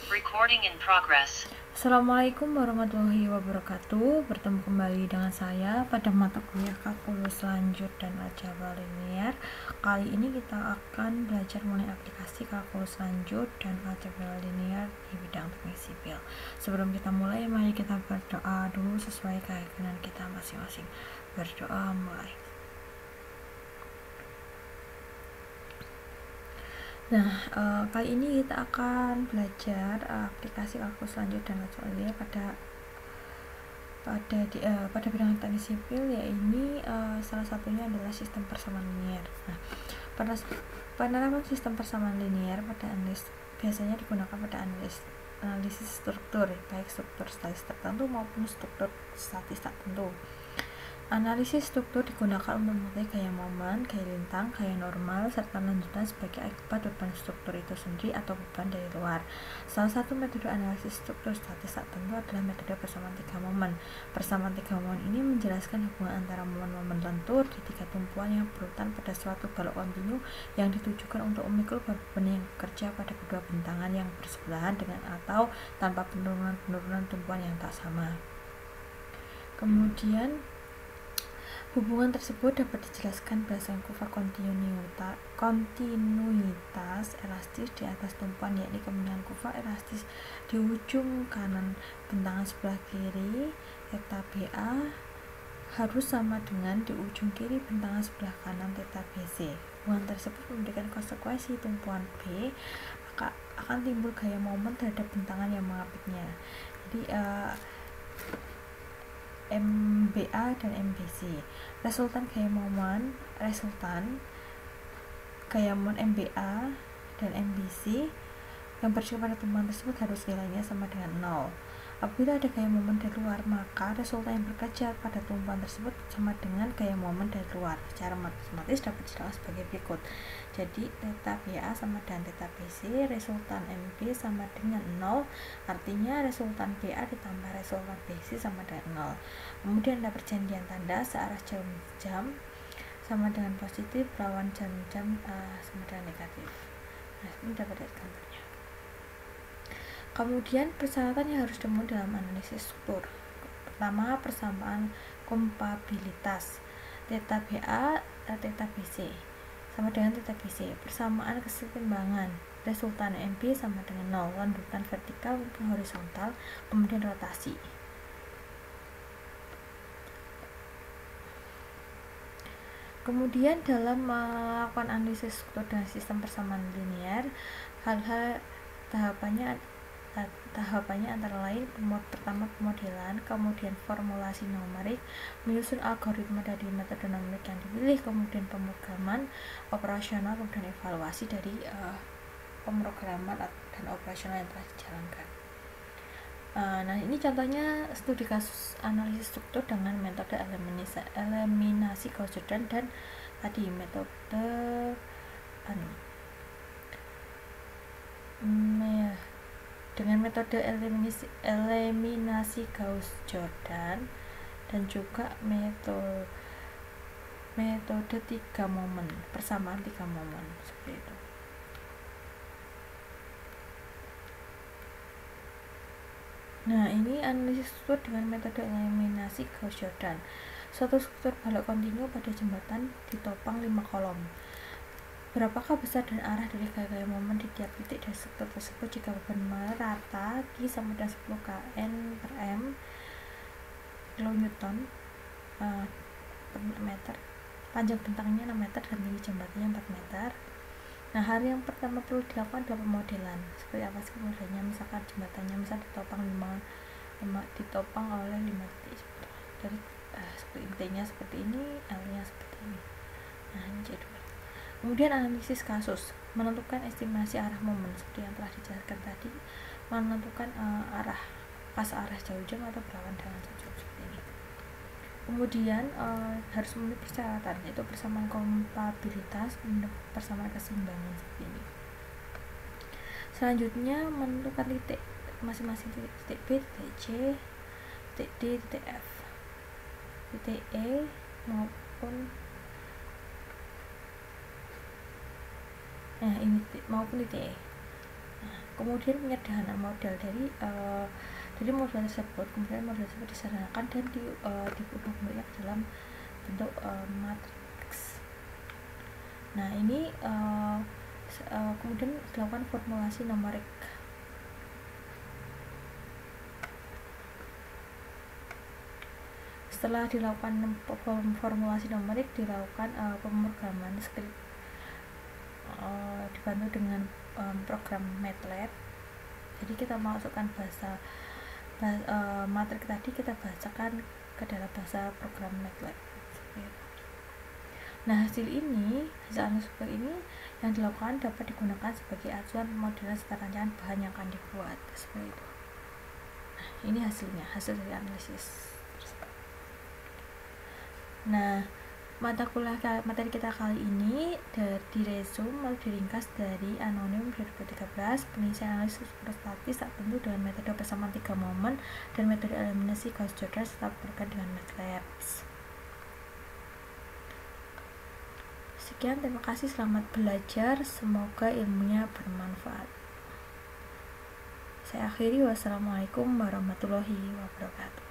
Recording in progress. Assalamualaikum warahmatullahi wabarakatuh. Bertemu kembali dengan saya pada mata kuliah kalkulus lanjut dan aljabar linear. Kali ini kita akan belajar mengenai aplikasi kalkulus lanjut dan aljabar linear di bidang teknik sipil. Sebelum kita mulai, mari kita berdoa dulu sesuai keyakinan kita masing-masing. Berdoa mulai. Nah, kali ini kita akan belajar aplikasi kalkulus lanjut dan aljabar linear pada bidang teknik sipil, yaitu salah satunya adalah sistem persamaan linear. Nah, penerapan sistem persamaan linear pada biasanya digunakan pada analisis struktur, baik struktur statis tertentu maupun struktur statis tertentu. Analisis struktur digunakan untuk mengetahui gaya momen, gaya lintang, gaya normal, serta lanjutan sebagai akibat beban struktur itu sendiri atau beban dari luar. Salah satu metode analisis struktur statis tertentu adalah metode persamaan tiga momen. Persamaan tiga momen ini menjelaskan hubungan antara momen-momen lentur di tiga tumpuan yang berurutan pada suatu balok kontinu yang ditujukan untuk memikul beban yang bekerja pada kedua bentangan yang bersebelahan dengan atau tanpa penurunan tumpuan yang tak sama. Kemudian hubungan tersebut dapat dijelaskan berdasarkan kurva kontinuitas elastis di atas tumpuan, yakni kemudian kurva elastis di ujung kanan bentangan sebelah kiri theta BA harus sama dengan di ujung kiri bentangan sebelah kanan theta BC. Hubungan tersebut memberikan konsekuensi tumpuan B akan timbul gaya momen terhadap bentangan yang mengapitnya. Jadi MBA dan MBC. Resultan gaya momen MBA dan MBC yang bersifat pada tumpuan tersebut harus nilainya sama dengan 0. Apabila ada gaya momen dari luar, maka resultan yang bekerja pada tumpuan tersebut sama dengan gaya momen dari luar. Secara matematis dapat dijelaskan sebagai berikut. Jadi theta BA sama dengan theta BC, resultan MB sama dengan 0, artinya resultan BA ditambah resultan BC sama dengan 0. Kemudian ada perjanjian tanda searah jam sama dengan positif, lawan jam sama dengan negatif. Nah, ini dapat lihat gambarnya. Kemudian persyaratan yang harus ditemui dalam analisis struktur. Pertama, persamaan kompabilitas theta BA theta BC sama dengan theta BC. Persamaan kesetimbangan resultan MB sama dengan 0, lanjutan vertikal maupun horizontal, kemudian rotasi. Kemudian dalam melakukan analisis struktur dan sistem persamaan linear, hal-hal tahapannya antara lain pertama pemodelan, kemudian formulasi numerik, menyusun algoritma dari metode numerik yang dipilih, kemudian pemrograman operasional, kemudian evaluasi dari pemrograman dan operasional yang telah dijalankan. Nah, ini contohnya studi kasus analisis struktur dengan metode eliminasi Gauss-Jordan dan tadi metode dengan metode eliminasi Gauss-Jordan dan juga metode tiga momen, persamaan tiga momen seperti itu. Nah, ini analisis struktur dengan metode eliminasi Gauss-Jordan. Suatu struktur balok kontinu pada jembatan ditopang 5 kolom. Berapakah besar dan arah dari gaya momen di tiap titik dari struktur tersebut jika beban merata Q sama dengan 10 kN per M kilonewton per meter, panjang bentangnya 6 meter dan tinggi jembatannya 4 meter. Nah, hal yang pertama perlu dilakukan adalah pemodelan. Seperti apa sih modelnya? Misalkan jembatannya ditopang oleh 5 titik. Dari seperti intinya seperti ini, L-nya seperti ini. Nah, ini jadwal. Kemudian analisis kasus, menentukan estimasi arah momen seperti yang telah dijelaskan tadi, menentukan pas arah jauh jam atau berawan dengan jauh seperti ini. Kemudian harus memenuhi persyaratan, yaitu persamaan kompabilitas, persamaan keseimbangan seperti ini. Selanjutnya menentukan titik masing-masing titik B, titik C, titik D, titik F, titik E maupun titik E. Nah, kemudian penyederhanaan model dari model tersebut, kemudian model tersebut disederhanakan dan diubah bentuknya ke dalam bentuk matriks. Nah, ini kemudian dilakukan formulasi numerik. Setelah dilakukan formulasi numerik, dilakukan pemrograman script dibantu dengan program MATLAB. Jadi kita masukkan bahasa matrik tadi kita bacakan ke dalam bahasa program MATLAB. Nah, hasil analis seperti ini yang dilakukan dapat digunakan sebagai acuan pemodelan serta rancangan bahan yang akan dibuat seperti itu. Nah, ini hasil dari analisis. Nah, materi kita kali ini diresum atau diringkas dari Anonim 2013, penyelesaian analisis statis tak tentu dengan metode persamaan 3 momen dan metode eliminasi Gauss-Jordan serta berkaitan dengan MATLAB. Sekian, terima kasih, selamat belajar, semoga ilmunya bermanfaat. Saya akhiri, wassalamualaikum warahmatullahi wabarakatuh.